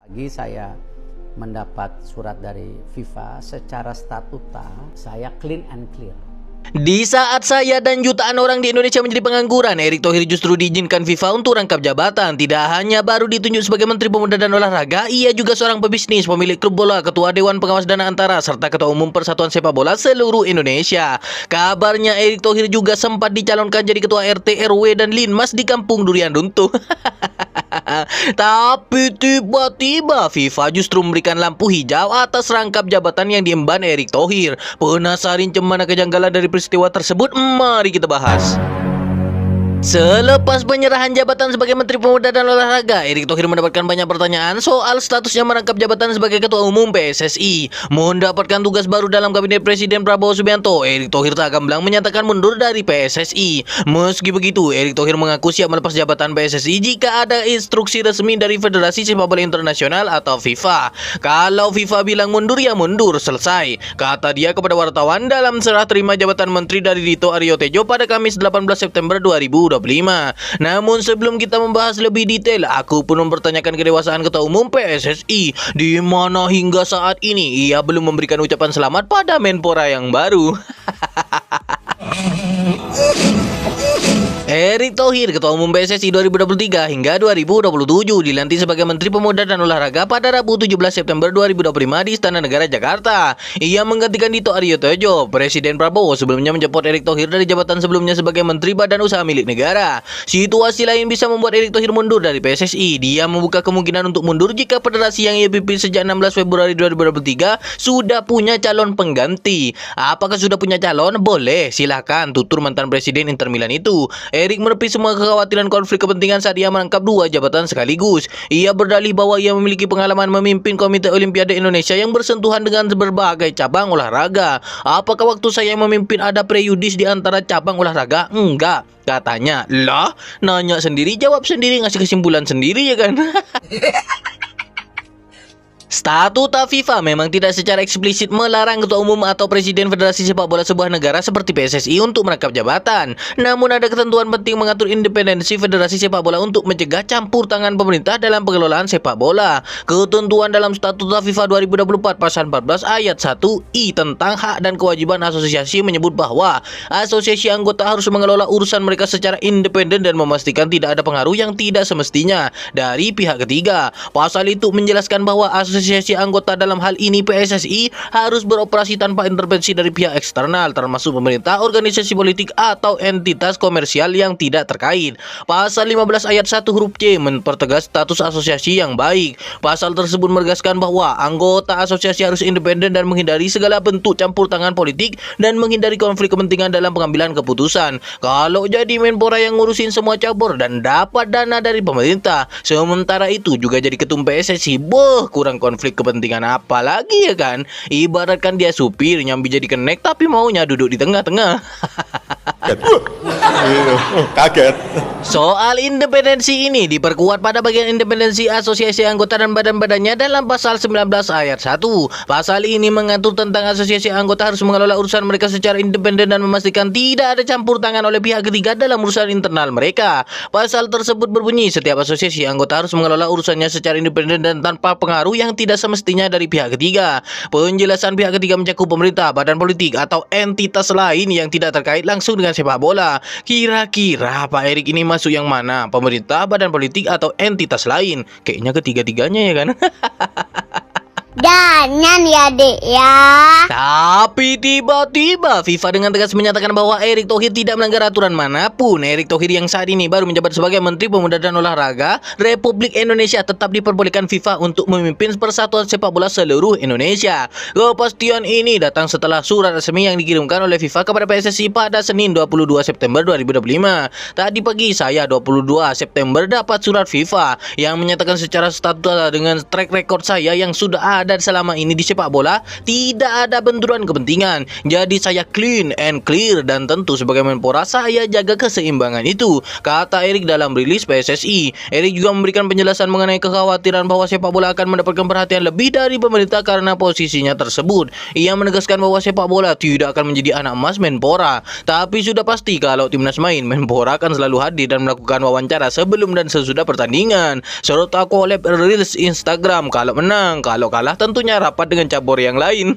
Pagi saya mendapat surat dari FIFA secara statuta saya clean and clear. Di saat saya dan jutaan orang di Indonesia menjadi pengangguran, Erick Thohir justru diizinkan FIFA untuk rangkap jabatan. Tidak hanya baru ditunjuk sebagai Menteri Pemuda dan Olahraga, ia juga seorang pebisnis, pemilik klub bola, ketua Dewan Pengawas Dana Antara, serta ketua umum Persatuan Sepak Bola seluruh Indonesia. Kabarnya Erick Thohir juga sempat dicalonkan jadi ketua RT, RW, dan Linmas di Kampung Durian Runtuh. Tapi tiba-tiba FIFA justru memberikan lampu hijau atas rangkap jabatan yang diemban Erick Thohir. Penasaran cemana kejanggalan dari peristiwa tersebut? Mari kita bahas. Selepas penyerahan jabatan sebagai Menteri Pemuda dan Olahraga, Erick Thohir mendapatkan banyak pertanyaan soal statusnya merangkap jabatan sebagai Ketua Umum PSSI. Mendapatkan tugas baru dalam Kabinet Presiden Prabowo Subianto, Erick Thohir tak gamblang menyatakan mundur dari PSSI. Meski begitu, Erick Thohir mengaku siap melepas jabatan PSSI jika ada instruksi resmi dari Federasi Sepak Bola Internasional atau FIFA. Kalau FIFA bilang mundur, ya mundur, selesai, kata dia kepada wartawan dalam serah terima jabatan Menteri dari Dito Aryo Tejo pada Kamis 18 September 2025. Namun sebelum kita membahas lebih detail, aku pun mempertanyakan kedewasaan Ketua Umum PSSI, di mana hingga saat ini ia belum memberikan ucapan selamat pada Menpora yang baru. Erick Thohir, Ketua Umum PSSI 2023 hingga 2027, dilantik sebagai Menteri Pemuda dan Olahraga pada Rabu 17 September 2025 di Istana Negara Jakarta. Ia menggantikan Dito Aryo Tejo. Presiden Prabowo sebelumnya menjemput Erick Thohir dari jabatan sebelumnya sebagai Menteri Badan Usaha Milik Negara. Situasi lain bisa membuat Erick Thohir mundur dari PSSI. Dia membuka kemungkinan untuk mundur jika federasi yang ia pimpin sejak 16 Februari 2023 sudah punya calon pengganti. Apakah sudah punya calon? Boleh, silakan, tutur mantan Presiden Inter Milan itu. Erick menepis semua kekhawatiran konflik kepentingan saat ia merangkap dua jabatan sekaligus. Ia berdalih bahwa ia memiliki pengalaman memimpin Komite Olimpiade Indonesia yang bersentuhan dengan berbagai cabang olahraga. Apakah waktu saya memimpin ada prejudis di antara cabang olahraga? Enggak, katanya. Lah, nanya sendiri, jawab sendiri, ngasih kesimpulan sendiri ya kan? Statuta FIFA memang tidak secara eksplisit melarang ketua umum atau presiden federasi sepak bola sebuah negara seperti PSSI untuk merangkap jabatan. Namun ada ketentuan penting mengatur independensi federasi sepak bola untuk mencegah campur tangan pemerintah dalam pengelolaan sepak bola. Ketentuan dalam Statuta FIFA 2024 pasal 14 ayat 1I tentang hak dan kewajiban asosiasi menyebut bahwa asosiasi anggota harus mengelola urusan mereka secara independen dan memastikan tidak ada pengaruh yang tidak semestinya dari pihak ketiga. Pasal itu menjelaskan bahwa asosiasi anggota dalam hal ini PSSI harus beroperasi tanpa intervensi dari pihak eksternal termasuk pemerintah, organisasi politik atau entitas komersial yang tidak terkait. Pasal 15 ayat 1 huruf C mempertegas status asosiasi yang baik. Pasal tersebut menegaskan bahwa anggota asosiasi harus independen dan menghindari segala bentuk campur tangan politik dan menghindari konflik kepentingan dalam pengambilan keputusan. Kalau jadi Menpora yang ngurusin semua cabur dan dapat dana dari pemerintah, sementara itu juga jadi ketum PSSI, kurang konflik kepentingan apa lagi ya kan? Ibaratkan dia supir nyambi jadi kenek tapi maunya duduk di tengah-tengah. Kaget. Soal independensi ini diperkuat pada bagian independensi asosiasi anggota dan badan-badannya dalam pasal 19 ayat 1. Pasal ini mengatur tentang asosiasi anggota harus mengelola urusan mereka secara independen dan memastikan tidak ada campur tangan oleh pihak ketiga dalam urusan internal mereka. Pasal tersebut berbunyi setiap asosiasi anggota harus mengelola urusannya secara independen dan tanpa pengaruh yang tidak semestinya dari pihak ketiga. Penjelasan pihak ketiga mencakup pemerintah, badan politik, atau entitas lain yang tidak terkait langsung dengan sepak bola. Kira-kira Pak Erick ini masuk yang mana? Pemerintah, badan politik, atau entitas lain? Kayaknya ketiga-tiganya ya kan? Jangan ya dek ya. Tapi tiba-tiba FIFA dengan tegas menyatakan bahwa Erick Thohir tidak melanggar aturan manapun. Erick Thohir yang saat ini baru menjabat sebagai Menteri Pemuda dan Olahraga Republik Indonesia tetap diperbolehkan FIFA untuk memimpin Persatuan Sepak Bola seluruh Indonesia. Kepastian ini datang setelah surat resmi yang dikirimkan oleh FIFA kepada PSSI pada Senin 22 September 2025. Tadi pagi saya 22 September dapat surat FIFA yang menyatakan secara statuta dengan track record saya yang sudah ada ada selama ini di sepak bola, tidak ada benturan kepentingan. Jadi saya clean and clear dan tentu sebagai Menpora saya jaga keseimbangan itu, kata Erik dalam rilis PSSI. Erik juga memberikan penjelasan mengenai kekhawatiran bahwa sepak bola akan mendapatkan perhatian lebih dari pemerintah karena posisinya tersebut. Ia menegaskan bahwa sepak bola tidak akan menjadi anak emas Menpora, tapi sudah pasti kalau timnas main, Menpora akan selalu hadir dan melakukan wawancara sebelum dan sesudah pertandingan. Serta collab reels Instagram kalau menang, kalau kalah tentunya rapat dengan cabur yang lain.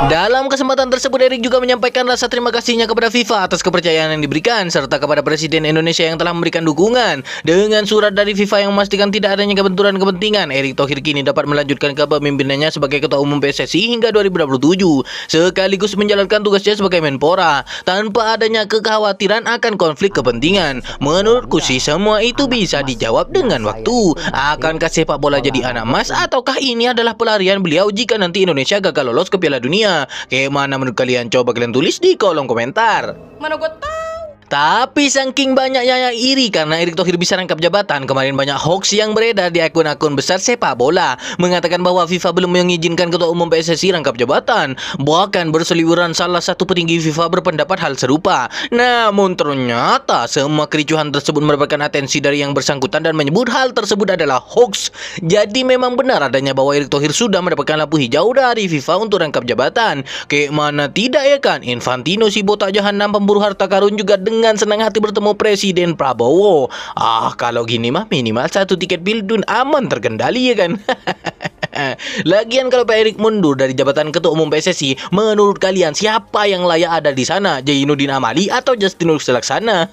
Dalam kesempatan tersebut, Erik juga menyampaikan rasa terima kasihnya kepada FIFA atas kepercayaan yang diberikan, serta kepada Presiden Indonesia yang telah memberikan dukungan. Dengan surat dari FIFA yang memastikan tidak adanya kebenturan kepentingan, Erick Thohir kini dapat melanjutkan kepemimpinannya sebagai Ketua Umum PSSI hingga 2027, sekaligus menjalankan tugasnya sebagai Menpora, tanpa adanya kekhawatiran akan konflik kepentingan. Menurutku sih, semua itu bisa dijawab dengan waktu. Akankah sepak bola jadi anak emas, ataukah ini adalah pelarian beliau jika nanti Indonesia gagal lolos ke Piala Dunia? Kayak mana menurut kalian? Coba kalian tulis di kolom komentar. Mana gue tahu. Tapi saking banyaknya yang iri karena Erick Thohir bisa rangkap jabatan, kemarin banyak hoax yang beredar di akun-akun besar sepak bola mengatakan bahwa FIFA belum mengizinkan Ketua Umum PSSI rangkap jabatan. Bahkan berseliweran salah satu petinggi FIFA berpendapat hal serupa. Namun ternyata semua kericuhan tersebut mendapatkan atensi dari yang bersangkutan dan menyebut hal tersebut adalah hoax. Jadi memang benar adanya bahwa Erick Thohir sudah mendapatkan lampu hijau dari FIFA untuk rangkap jabatan. Kayak mana tidak ya kan? Infantino si botak jahanam pemburu harta karun juga dengan senang hati bertemu Presiden Prabowo. Kalau gini mah minimal satu tiket Bildun aman terkendali ya kan. Lagian kalau Pak Erik mundur dari jabatan Ketua Umum PSSI, menurut kalian siapa yang layak ada di sana? Jainuddin Amali atau Justinus Laksana?